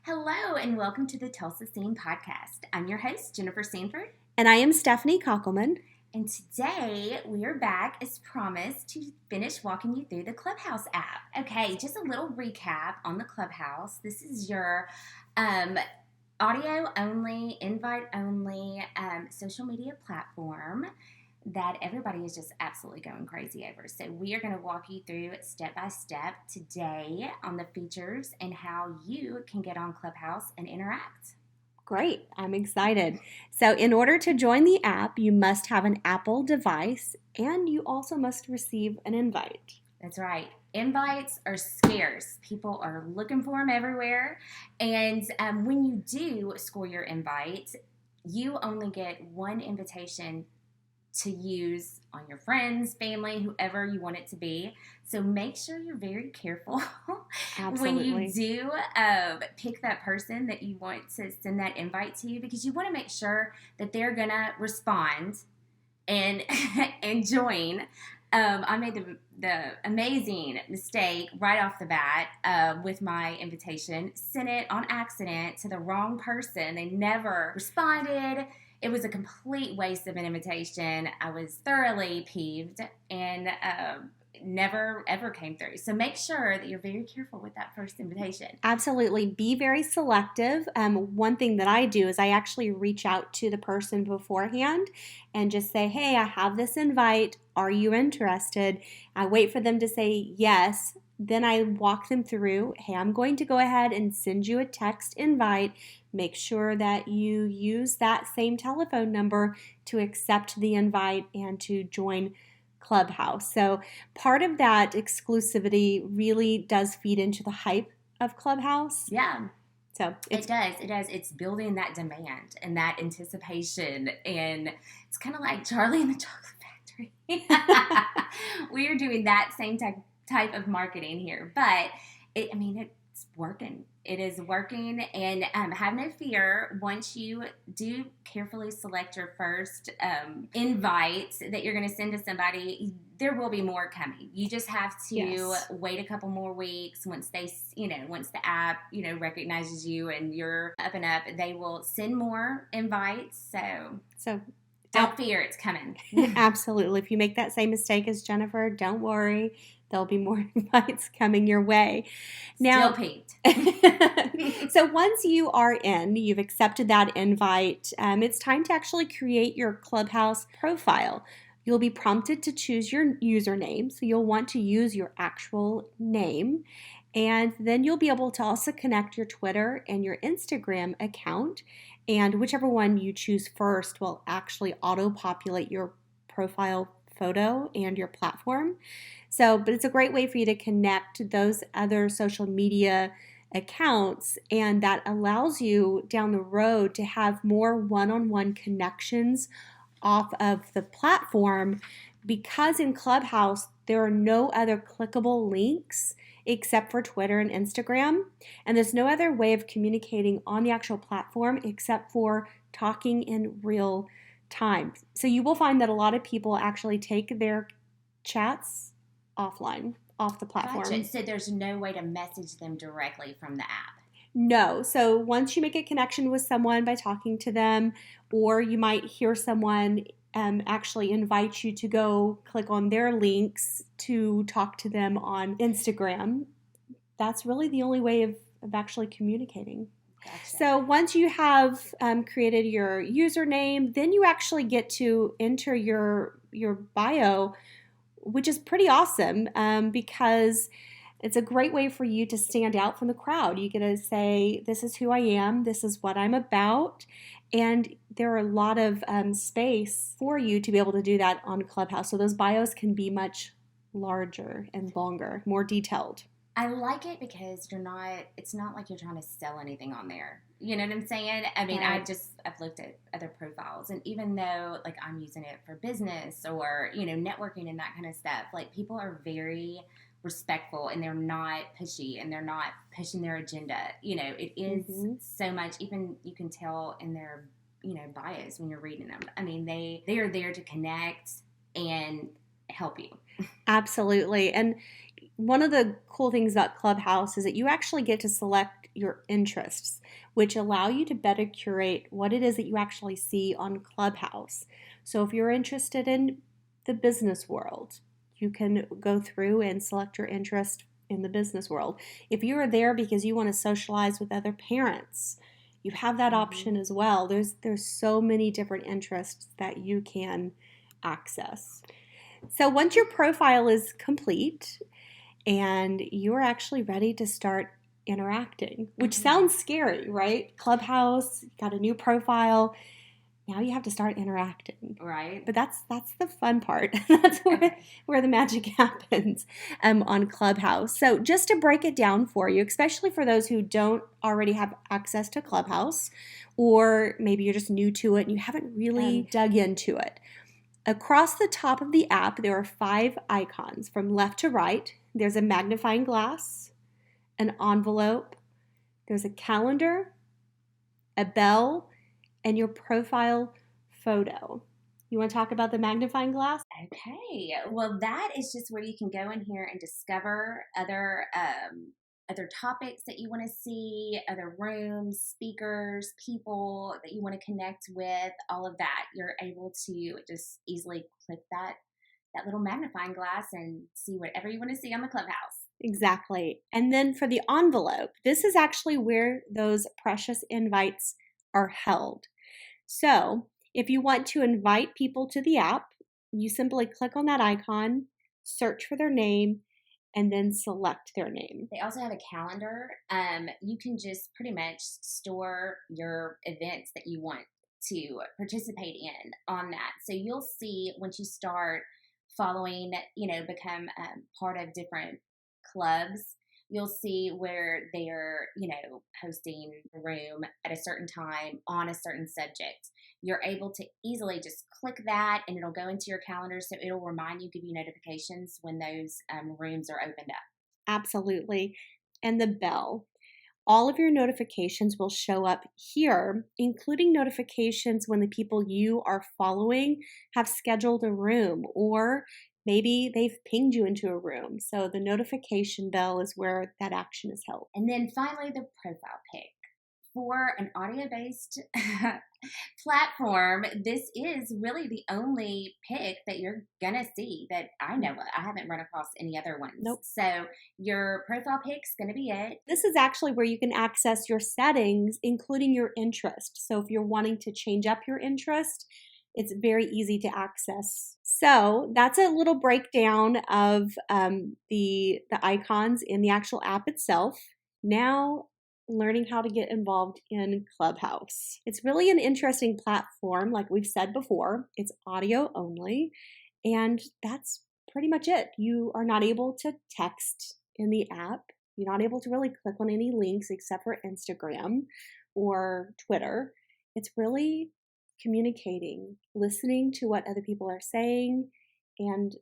Hello, and welcome to the Tulsa Scene Podcast. I'm your host, Jennifer Sanford. And I am Stephanee Kockelman. And today we are back as promised to finish walking you through the Clubhouse app. Okay, just a little recap on the Clubhouse. This is your audio only, invite only social media platform that everybody is just absolutely going crazy over. So we are going to walk you through it step by step today on the features and how you can get on Clubhouse and interact. Great, I'm excited. So in order to join the app, you must have an Apple device and you also must receive an invite. That's right. Invites are scarce. People are looking for them everywhere. And when you do score your invite, you only get one invitation to use on your friends, family, whoever you want it to be. So make sure you're very careful when you do pick that person that you want to send that invite to, because you want to make sure that they're going to respond and and join. I made the amazing mistake right off the bat with my invitation. Sent it on accident to the wrong person. They never responded. It was a complete waste of an invitation. I was thoroughly peeved and never, ever came through. So make sure that you're very careful with that first invitation. Absolutely. Be very selective. One thing that I do is I actually reach out to the person beforehand and just say, hey, I have this invite. Are you interested? I wait for them to say yes. Then I walk them through, hey, I'm going to go ahead and send you a text invite. Make sure that you use that same telephone number to accept the invite and to join Clubhouse. So part of that exclusivity really does feed into the hype of Clubhouse. Yeah. So it does. It's building that demand and that anticipation. And it's kind of like Charlie and the Chocolate Factory. We are doing that same type of marketing here. But, it's working. It is working, and have no fear. Once you do carefully select your first invite that you're going to send to somebody, there will be more coming. You just have to wait a couple more weeks. Once once the app, recognizes you and you're up and up, they will send more invites. So don't fear, it's coming. Absolutely. If you make that same mistake as Jennifer, don't worry. There'll be more invites coming your way. Now, still peaked. So once you are in, you've accepted that invite, it's time to actually create your Clubhouse profile. You'll be prompted to choose your username. So you'll want to use your actual name. And then you'll be able to also connect your Twitter and your Instagram account. And whichever one you choose first will actually auto-populate your profile photo and your platform. But it's a great way for you to connect those other social media accounts, and that allows you down the road to have more one-on-one connections off of the platform, because in Clubhouse there are no other clickable links except for Twitter and Instagram, and there's no other way of communicating on the actual platform except for talking in real time. So you will find that a lot of people actually take their chats offline, off the platform. Gotcha. So there's no way to message them directly from the app? No. So once you make a connection with someone by talking to them, or you might hear someone actually invite you to go click on their links to talk to them on Instagram, that's really the only way of actually communicating. Gotcha. So once you have created your username, then you actually get to enter your bio, which is pretty awesome because it's a great way for you to stand out from the crowd. You get to say, this is who I am, this is what I'm about, and there are a lot of space for you to be able to do that on Clubhouse. So those bios can be much larger and longer, more detailed. I like it because it's not like you're trying to sell anything on there. You know what I'm saying? Right. I've looked at other profiles, and even though like I'm using it for business or, networking and that kind of stuff, like people are very respectful and they're not pushy and they're not pushing their agenda. It is so much, even you can tell in their, bios when you're reading them. They are there to connect and help you. Absolutely. And one of the cool things about Clubhouse is that you actually get to select your interests, which allow you to better curate what it is that you actually see on Clubhouse. So if you're interested in the business world, you can go through and select your interest in the business world. If you are there because you want to socialize with other parents, you have that option as well. There's so many different interests that you can access. So once your profile is complete and you're actually ready to start interacting, which sounds scary, right? Clubhouse, got a new profile. Now you have to start interacting. Right. But that's the fun part. That's where the magic happens on Clubhouse. So just to break it down for you, especially for those who don't already have access to Clubhouse, or maybe you're just new to it and you haven't really dug into it. Across the top of the app, there are 5 icons from left to right. There's a magnifying glass, an envelope, there's a calendar, a bell, and your profile photo. You want to talk about the magnifying glass? Okay. Well, that is just where you can go in here and discover other topics that you want to see, other rooms, speakers, people that you want to connect with, all of that. You're able to just easily click that little magnifying glass and see whatever you want to see on the Clubhouse. Exactly. And then for the envelope, this is actually where those precious invites are held. So if you want to invite people to the app, you simply click on that icon, search for their name, and then select their name. They also have a calendar. You can just pretty much store your events that you want to participate in on that. So you'll see once you start following, become part of different clubs, you'll see where they're, hosting a room at a certain time on a certain subject. You're able to easily just click that and it'll go into your calendar. So it'll remind you, give you notifications when those rooms are opened up. Absolutely. And the bell. All of your notifications will show up here, including notifications when the people you are following have scheduled a room, or maybe they've pinged you into a room. So the notification bell is where that action is held. And then finally, the profile pic. For an audio-based platform, this is really the only pic that you're going to see that I know of. I haven't run across any other ones. Nope. So your profile pic's going to be it. This is actually where you can access your settings, including your interest. So if you're wanting to change up your interest, it's very easy to access. So that's a little breakdown of the icons in the actual app itself. Now, learning how to get involved in Clubhouse. It's really an interesting platform, like we've said before. It's audio only, and that's pretty much it. You are not able to text in the app. You're not able to really click on any links except for Instagram or Twitter. It's really communicating, listening to what other people are saying, and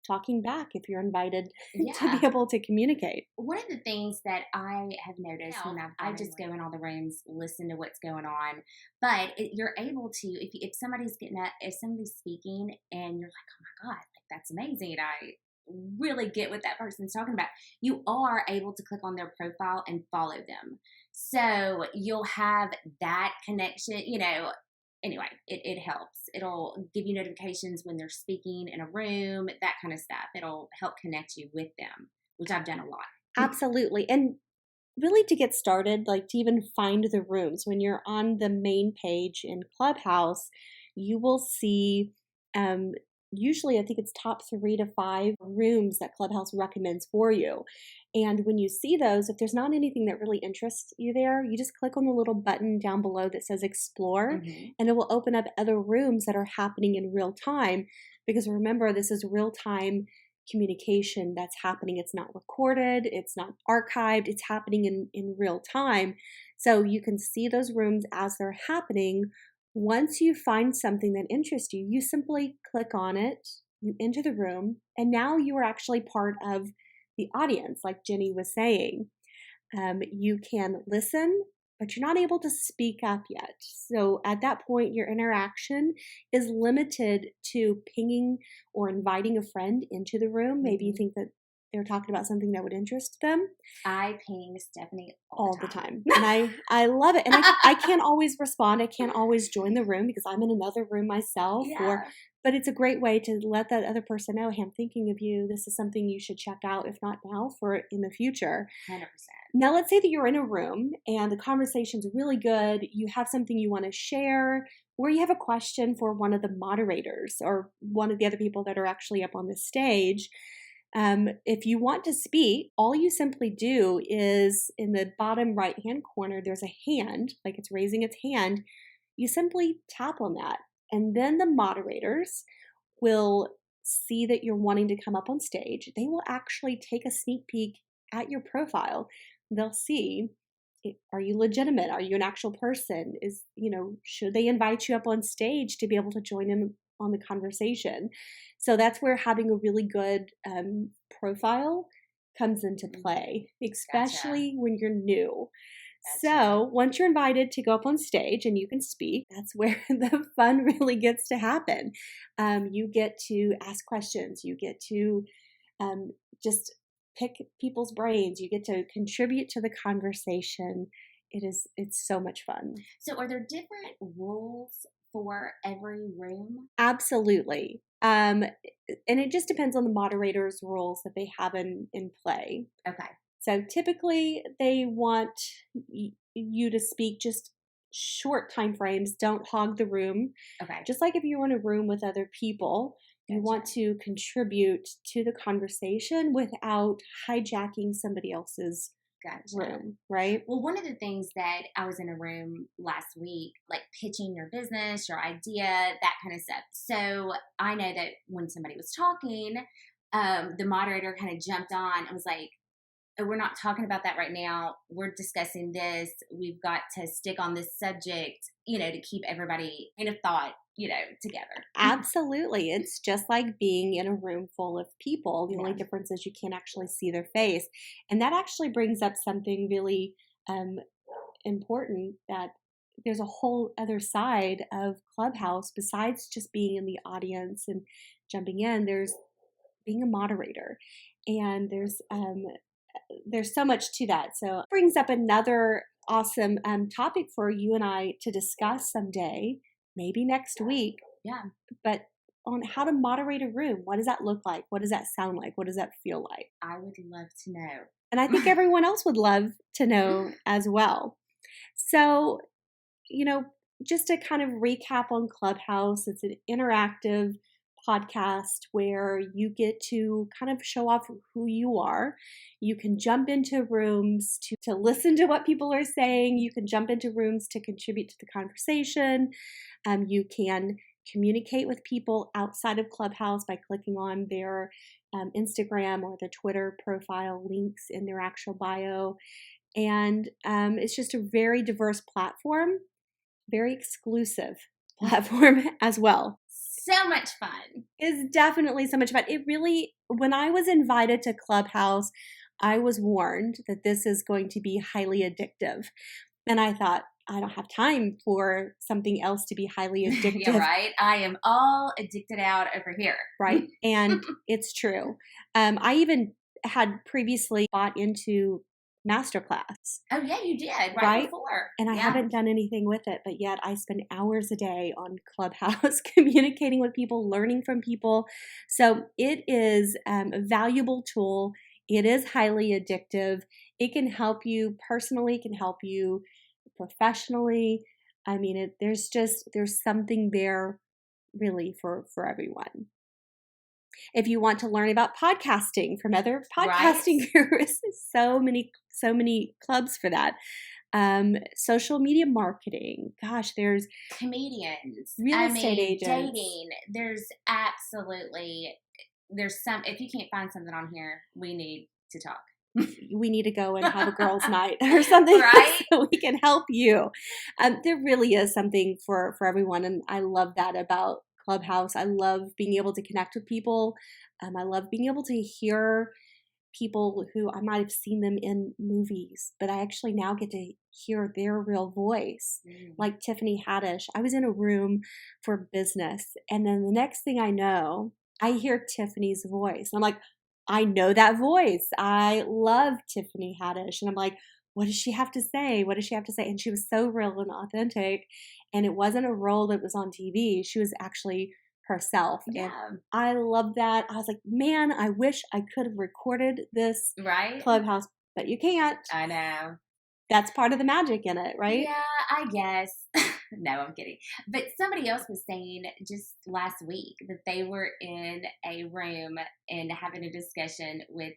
talking back if you're invited to be able to communicate. One of the things that I have noticed when I just go in all the rooms, listen to what's going on, but you're able to, if somebody's speaking and you're like, oh my God, like, that's amazing, I really get what that person's talking about, you are able to click on their profile and follow them. So you'll have that connection, Anyway, it helps. It'll give you notifications when they're speaking in a room, that kind of stuff. It'll help connect you with them, which I've done a lot. Absolutely. And really to get started, like to even find the rooms, when you're on the main page in Clubhouse, you will see usually I think it's top 3 to 5 rooms that Clubhouse recommends for you. And when you see those, if there's not anything that really interests you there, you just click on the little button down below that says explore, and it will open up other rooms that are happening in real time. Because remember, this is real time communication that's happening. It's not recorded, it's not archived, it's happening in real time. So you can see those rooms as they're happening. Once you find something that interests you, you simply click on it, you enter the room, and now you are actually part of the audience, like Jenny was saying. You can listen, but you're not able to speak up yet. So at that point, your interaction is limited to pinging or inviting a friend into the room. Maybe you think that they're talking about something that would interest them. I ping Stephanee all the time. And I love it. And I can't always respond. I can't always join the room because I'm in another room myself. But it's a great way to let that other person know, hey, I'm thinking of you. This is something you should check out, if not now, for in the future. 100%. Now, let's say that you're in a room and the conversation's really good. You have something you want to share, or you have a question for one of the moderators or one of the other people that are actually up on the stage. If you want to speak, all you simply do is in the bottom right-hand corner, there's a hand, like it's raising its hand. You simply tap on that. And then the moderators will see that you're wanting to come up on stage. They will actually take a sneak peek at your profile. They'll see, are you legitimate? Are you an actual person? Should they invite you up on stage to be able to join in on the conversation? So that's where having a really good profile comes into play, especially when you're new. So once you're invited to go up on stage and you can speak, that's where the fun really gets to happen. You get to ask questions. You get to just pick people's brains. You get to contribute to the conversation. It's so much fun. So are there different rules for every room? Absolutely. And it just depends on the moderator's rules that they have in play. Okay. So typically they want you to speak just short time frames. Don't hog the room. Okay. Just like if you're in a room with other people, you want to contribute to the conversation without hijacking somebody else's room, right? Well, one of the things that I was in a room last week, like pitching your business, your idea, that kind of stuff. So I know that when somebody was talking, the moderator kind of jumped on and was like, oh, we're not talking about that right now. We're discussing this. We've got to stick on this subject, to keep everybody in a thought, together. Absolutely. It's just like being in a room full of people. The only difference is you can't actually see their face. And that actually brings up something really important, that there's a whole other side of Clubhouse besides just being in the audience and jumping in. There's being a moderator, and there's so much to that. So it brings up another awesome topic for you and I to discuss someday, maybe next week. Yeah. But on how to moderate a room. What does that look like? What does that sound like? What does that feel like? I would love to know. And I think everyone else would love to know as well. So, just to kind of recap on Clubhouse, it's an interactive podcast where you get to kind of show off who you are. You can jump into rooms to listen to what people are saying. You can jump into rooms to contribute to the conversation. You can communicate with people outside of Clubhouse by clicking on their Instagram or their Twitter profile links in their actual bio. And it's just a very diverse platform, very exclusive platform as well. So much fun. It's definitely so much fun. It really, when I was invited to Clubhouse, I was warned that this is going to be highly addictive. And I thought, I don't have time for something else to be highly addictive. Yeah, right. I am all addicted out over here. Right. And it's true. I even had previously bought into Masterclass. Oh, yeah, you did right before. And I haven't done anything with it, but yet I spend hours a day on Clubhouse communicating with people, learning from people. So it is a valuable tool. It is highly addictive. It can help you personally, it can help you professionally. I mean, there's something there really for everyone. If you want to learn about podcasting from other podcasting gurus, so many clubs for that. Social media marketing. Gosh, there's comedians, real estate agents, dating. There's some. If you can't find something on here, we need to talk. We need to go and have a girls' night or something, right? So we can help you. There really is something for everyone, and I love that about Clubhouse. I love being able to connect with people. I love being able to hear people who I might have seen them in movies, but I actually now get to hear their real voice. Like Tiffany Haddish. I was in a room for business, and then the next thing I know, I hear Tiffany's voice. I'm like, I know that voice. I love Tiffany Haddish. And I'm like, what does she have to say? What does she have to say? And she was so real and authentic. And it wasn't a role that was on TV. She was actually herself. Yeah. And I love that. I was like, man, I wish I could have recorded this Right? Clubhouse, but you can't. I know. That's part of the magic in it, right? Yeah, I guess. No, I'm kidding. But somebody else was saying just last week that they were in a room and having a discussion with,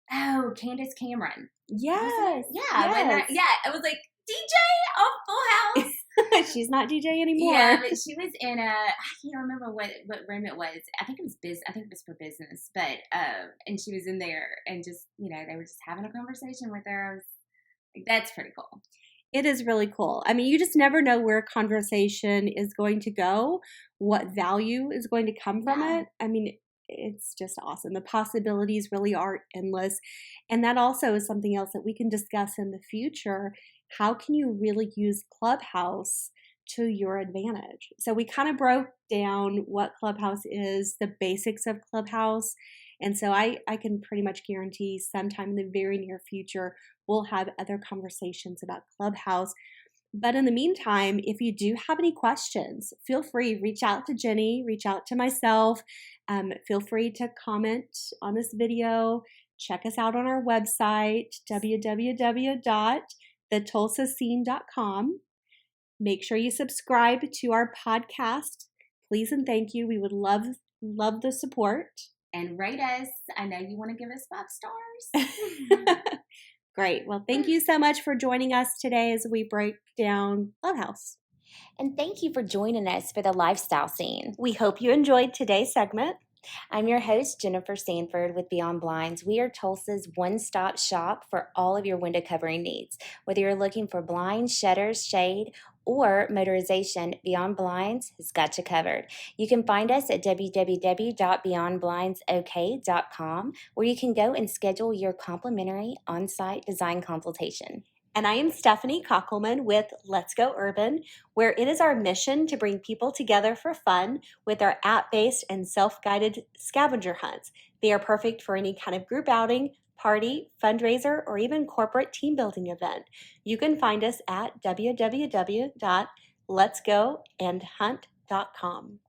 Candace Cameron. Yes. Yeah. Yes. It was like DJ on Full House. She's not DJ anymore. Yeah, but she was in I can't remember what room it was. I think it was for business. But and she was in there and just, they were just having a conversation with her. I was like, that's pretty cool. It is really cool. I mean, you just never know where a conversation is going to go, what value is going to come from it. I mean, it's just awesome. The possibilities really are endless. And that also is something else that we can discuss in the future. How can you really use Clubhouse to your advantage? So we kind of broke down what Clubhouse is, the basics of Clubhouse. And so I can pretty much guarantee sometime in the very near future, we'll have other conversations about Clubhouse. But in the meantime, if you do have any questions, feel free, reach out to Jenny, reach out to myself. Feel free to comment on this video. Check us out on our website, www.thetulsascene.com. Make sure you subscribe to our podcast. Please and thank you. We would love the support. And rate us. I know you want to give us 5 stars. Great. Well, thank you so much for joining us today as we break down Clubhouse. And thank you for joining us for the lifestyle scene. We hope you enjoyed today's segment. I'm your host, Jennifer Sanford with Beyond Blinds. We are Tulsa's one-stop shop for all of your window covering needs. Whether you're looking for blinds, shutters, shade, or motorization, Beyond Blinds has got you covered. You can find us at www.beyondblindsok.com, where you can go and schedule your complimentary on-site design consultation. And I am Stephanee Kockelman with Let's Go Urban, where it is our mission to bring people together for fun with our app-based and self-guided scavenger hunts. They are perfect for any kind of group outing, party, fundraiser, or even corporate team building event. You can find us at www.letsgoandhunt.com.